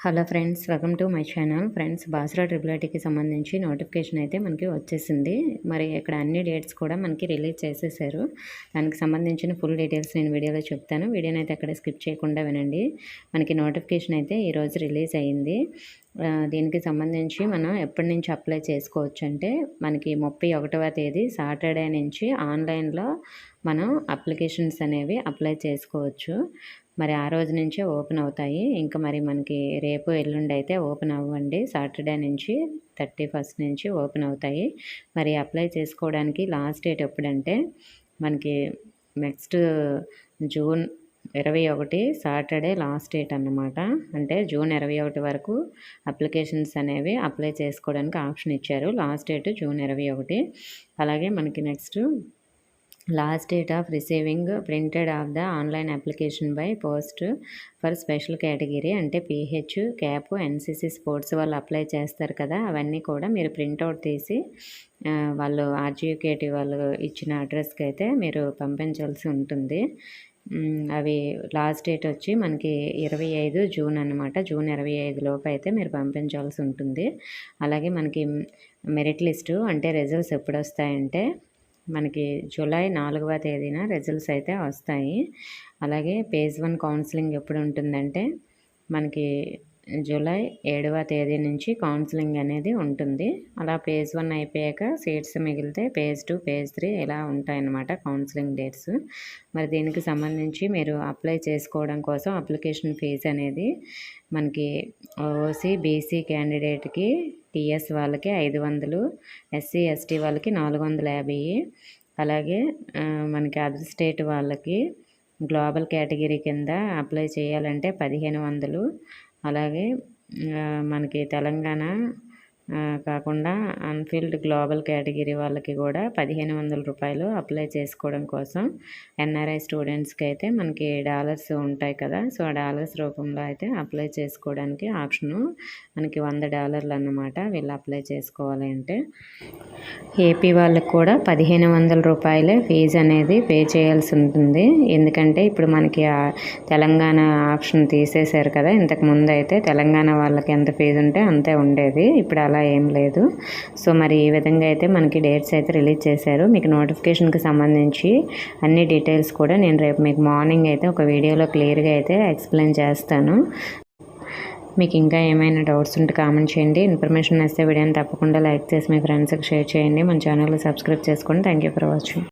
Hello friends, welcome to my channel. Friends, Basara triple ఐటీకి సంబంధించి notification అయితే మనకి వచ్చేసింది. మరి ఇక్కడ అన్ని డేట్స్ కూడా మనకి రిలీజ్ చేసేసారు. దానికి సంబంధించిన ఫుల్ డీటెయిల్స్ నేను వీడియోలో చెప్తాను. వీడియోని అయితే అక్కడ స్కిప్ చేయకుండా వినండి. మనకి నోటిఫికేషన్ అయితే ఈరోజు రిలీజ్ అయ్యింది. దీనికి సంబంధించి మనం ఎప్పటి నుంచి అప్లై చేసుకోవచ్చు అంటే మనకి 31వ తేదీ సాటర్డే నుంచి ఆన్లైన్లో మనం అప్లికేషన్స్ అనేవి అప్లై చేసుకోవచ్చు. మరి ఆ రోజు నుంచే ఓపెన్ అవుతాయి. ఇంకా మరి మనకి రేపు ఎల్లుండి అయితే ఓపెన్ అవ్వండి. సాటర్డే నుంచి 31st నుంచి ఓపెన్ అవుతాయి. మరి అప్లై చేసుకోవడానికి లాస్ట్ డేట్ ఎప్పుడంటే మనకి next June 21 Saturday last date అన్నమాట. అంటే జూన్ 21 వరకు అప్లికేషన్స్ అనేవి అప్లై చేసుకోవడానికి ఆప్షన్ ఇచ్చారు. Last date June 21. అలాగే మనకి next last date of receiving printed of the online application by post for special category అంటే పీహెచ్, క్యాప్, ఎన్సీసీ, స్పోర్ట్స్ వాళ్ళు అప్లై చేస్తారు కదా, అవన్నీ కూడా మీరు ప్రింట్అవుట్ తీసి వాళ్ళు ఆర్జీకేటీ వాళ్ళు ఇచ్చిన అడ్రస్కి అయితే మీరు పంపించాల్సి ఉంటుంది. అవి లాస్ట్ డేట్ వచ్చి మనకి 25 జూన్ అనమాట. జూన్ 25 లోపు అయితే మీరు పంపించాల్సి ఉంటుంది. అలాగే మనకి మెరిట్ లిస్టు అంటే రిజల్ట్స్ ఎప్పుడు వస్తాయంటే మనకి జూలై 4వ తేదీన రిజల్ట్స్ అయితే వస్తాయి. అలాగే పేజ్ 1 కౌన్సిలింగ్ ఎప్పుడు ఉంటుందంటే మనకి జూలై 7వ తేదీ నుంచి కౌన్సిలింగ్ అనేది ఉంటుంది. అలా పేజ్ 1 అయిపోయాక సీట్స్ మిగిలితే పేజ్ 2, పేజ్ 3 ఇలా ఉంటాయన్నమాట కౌన్సిలింగ్ డేట్స్. మరి దీనికి సంబంధించి మీరు అప్లై చేసుకోవడం కోసం అప్లికేషన్ ఫీజు అనేది మనకి ఓసీ, బీసీ క్యాండిడేట్కి టీఎస్ వాళ్ళకి 500, ఎస్సీ, ఎస్టీ వాళ్ళకి 450, అలాగే మనకి అదర్ స్టేట్ వాళ్ళకి గ్లోబల్ కేటగిరీ కింద అప్లై చేయాలంటే 1500, అలాగే మనకి తెలంగాణ కాకుండా అన్ఫిల్డ్ గ్లోబల్ కేటగిరీ వాళ్ళకి కూడా 1500 రూపాయలు అప్లై చేసుకోవడం కోసం. ఎన్ఆర్ఐ స్టూడెంట్స్కి అయితే మనకి డాలర్స్ ఉంటాయి కదా, సో ఆ డాలర్స్ రూపంలో అయితే అప్లై చేసుకోవడానికి ఆప్షను మనకి $100 అన్నమాట. వీళ్ళు అప్లై చేసుకోవాలి అంటే ఏపీ వాళ్ళకి కూడా 1500 రూపాయలే ఫీజు అనేది పే చేయాల్సి ఉంటుంది. ఎందుకంటే ఇప్పుడు మనకి తెలంగాణ ఆప్షన్ తీసేశారు కదా, ఇంతకుముందు అయితే తెలంగాణ వాళ్ళకి ఎంత ఫీజు ఉంటే అంతే ఉండేది, ఇప్పుడు అలా ఏం లేదు. సో మరి ఈ విధంగా అయితే మనకి డేట్స్ అయితే రిలీజ్ చేశారు. మీకు నోటిఫికేషన్కి సంబంధించి అన్ని డీటెయిల్స్ కూడా నేను రేపు మీకు మార్నింగ్ అయితే ఒక వీడియోలో క్లియర్గా అయితే ఎక్స్ప్లెయిన్ చేస్తాను. మీకు ఇంకా ఏమైనా డౌట్స్ ఉంటే కామెంట్ చేయండి. ఇన్ఫర్మేషన్ వస్తే వీడియోని తప్పకుండా లైక్ చేసి మీ ఫ్రెండ్స్కి షేర్ చేయండి. మన ఛానల్ని సబ్స్క్రైబ్ చేసుకోండి. Thank you for watching.